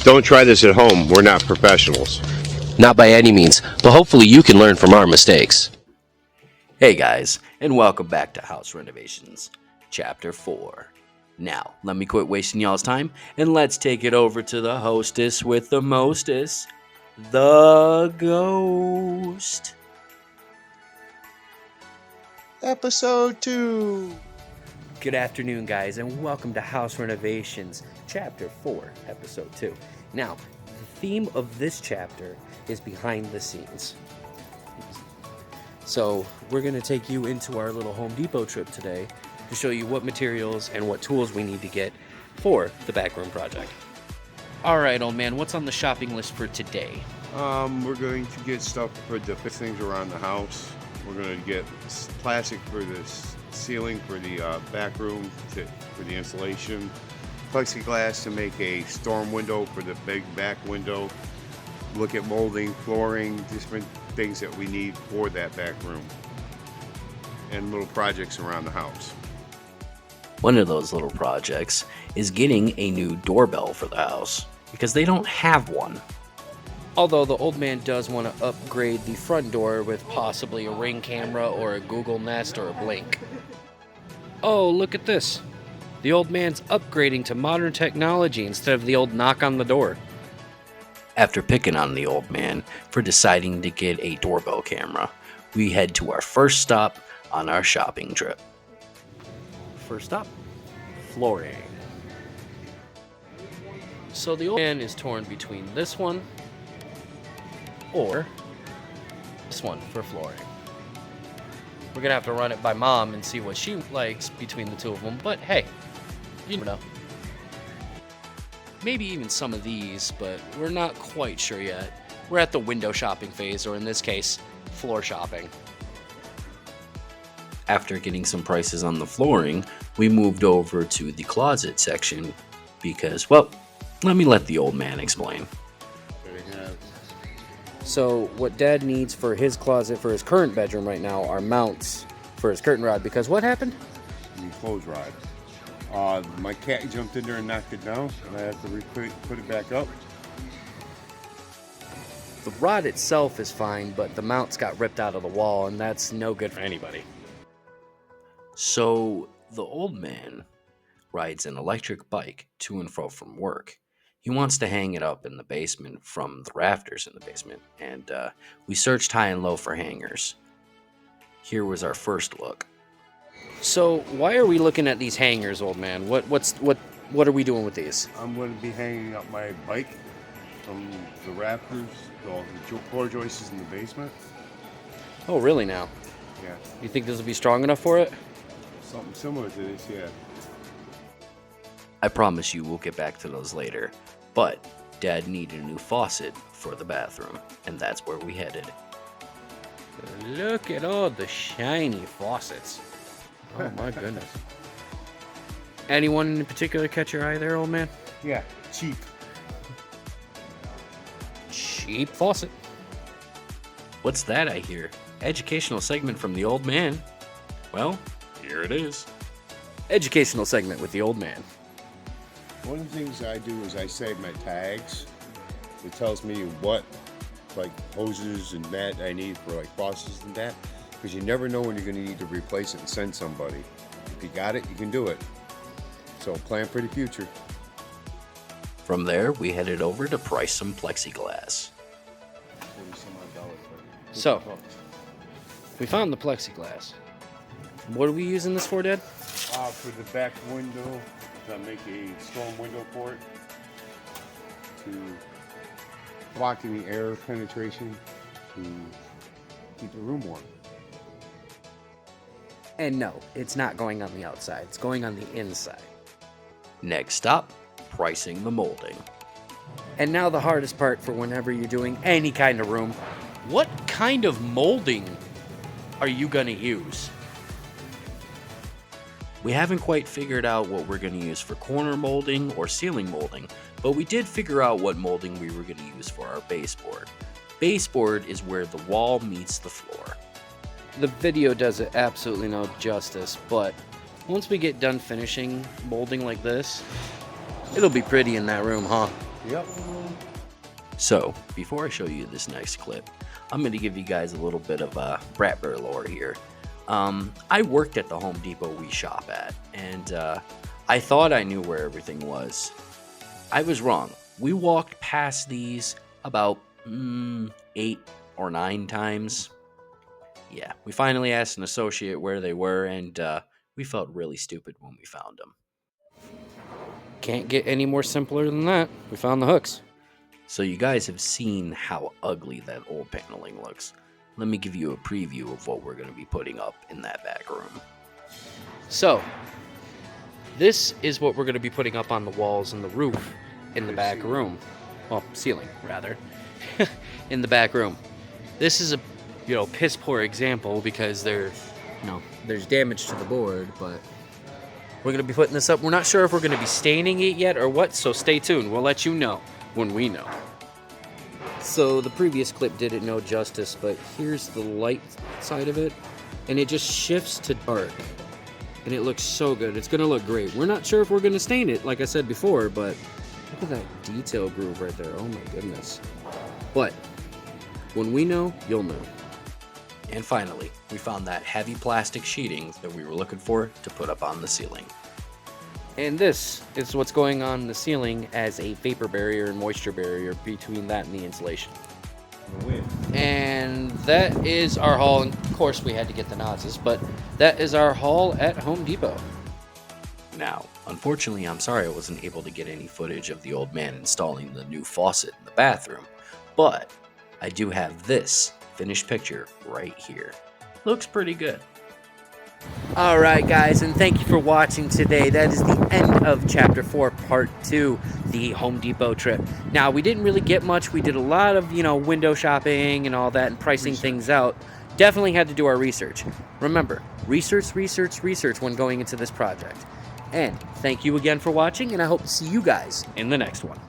Don't try this at home. We're not professionals. Not by any means, but hopefully you can learn from our mistakes. Hey guys, and welcome back to House Renovations, Chapter 4. Now, let me quit wasting y'all's time, and let's take it over to the hostess with the mostest, the Ghost. Episode 2. Good afternoon, guys, and welcome to House Renovations, Chapter 4, Episode 2. Now, the theme of this chapter is behind the scenes. So, we're going to take you into our little Home Depot trip today to show you what materials and what tools we need to get for the backroom project. All right, old man, what's on the shopping list for today? We're going to get stuff for the things around the house. We're going to get plastic for the ceiling for the back room for the insulation. Plexiglass to make a storm window for the big back window. Look at molding, flooring, different things that we need for that back room. And little projects around the house. One of those little projects is getting a new doorbell for the house, because they don't have one. Although the old man does want to upgrade the front door with possibly a Ring camera or a Google Nest or a Blink. Oh, look at this. The old man's upgrading to modern technology instead of the old knock on the door. After picking on the old man for deciding to get a doorbell camera, we head to our first stop on our shopping trip. First up, flooring. So the old man is torn between this one or this one for flooring. We're gonna have to run it by mom and see what she likes between the two of them, but hey, you know. Maybe even some of these, but we're not quite sure yet. We're at the window shopping phase, or in this case, floor shopping. After getting some prices on the flooring, we moved over to the closet section because, well, let me let the old man explain. So what Dad needs for his closet for his current bedroom right now are mounts for his curtain rod, because what happened? The clothes rod. My cat jumped in there and knocked it down, and I have to put it back up. The rod itself is fine, but the mounts got ripped out of the wall, and that's no good for anybody. So the old man rides an electric bike to and fro from work. He wants to hang it up in the basement from the rafters in the basement, and we searched high and low for hangers. Here was our first look. So why are we looking at these hangers, old man? What are we doing with these? I'm going to be hanging up my bike from the rafters, all the floor joists in the basement. Oh, really now? Yeah. You think this will be strong enough for it? Something similar to this, yeah. I promise you we'll get back to those later, but Dad needed a new faucet for the bathroom, and that's where we headed. Look at all the shiny faucets. Oh my goodness. Anyone in particular catch your eye there, old man? Yeah, cheap. Cheap faucet. What's that I hear? Educational segment from the old man. Well, here it is. Educational segment with the old man. One of the things I do is I save my tags. It tells me what, like, hoses and that I need for, like, faucets and that. Because you never know when you're going to need to replace it and send somebody. If you got it, you can do it. So plan for the future. From there, we headed over to price some plexiglass. So, we found the plexiglass. What are we using this for, Dad? For the back window, to make a storm window for it. To block any air penetration to keep the room warm. And no, it's not going on the outside. It's going on the inside. Next stop, pricing the molding. And now the hardest part for whenever you're doing any kind of room. What kind of molding are you going to use? We haven't quite figured out what we're going to use for corner molding or ceiling molding, but we did figure out what molding we were going to use for our baseboard. Baseboard is where the wall meets the floor. The video does it absolutely no justice, but once we get done finishing molding like this, it'll be pretty in that room, huh? Yep. So, before I show you this next clip, I'm going to give you guys a little bit of Bratbear lore here. I worked at the Home Depot we shop at, and I thought I knew where everything was. I was wrong. We walked past these about 8 or 9 times. Yeah, we finally asked an associate where they were, and we felt really stupid when we found them. Can't get any more simpler than that. We found the hooks. So you guys have seen how ugly that old paneling looks. Let me give you a preview of what we're going to be putting up in that back room. So, this is what we're going to be putting up on the walls and the roof in the back room. Well, ceiling, rather. In the back room. This is a, piss poor example because there's damage to the board, but we're going to be putting this up. We're not sure if we're going to be staining it yet or what, so stay tuned. We'll let you know when we know. So the previous clip did it no justice, but here's the light side of it, and it just shifts to dark, and it looks so good. It's going to look great. We're not sure if we're going to stain it, like I said before, but look at that detail groove right there. Oh my goodness. But when we know, you'll know. And finally, we found that heavy plastic sheeting that we were looking for to put up on the ceiling. And this is what's going on in the ceiling as a vapor barrier and moisture barrier between that and the insulation. And that is our haul. And of course, we had to get the nozzles, but that is our haul at Home Depot. Now, unfortunately, I'm sorry I wasn't able to get any footage of the old man installing the new faucet in the bathroom, but I do have this finished picture right here. Looks pretty good. Alright guys, and thank you for watching today. That is the end of Chapter 4, Part 2, the Home Depot trip. Now, we didn't really get much. We did a lot of, window shopping and all that and pricing things out. Definitely had to do our research. Remember, research when going into this project. And thank you again for watching, and I hope to see you guys in the next one.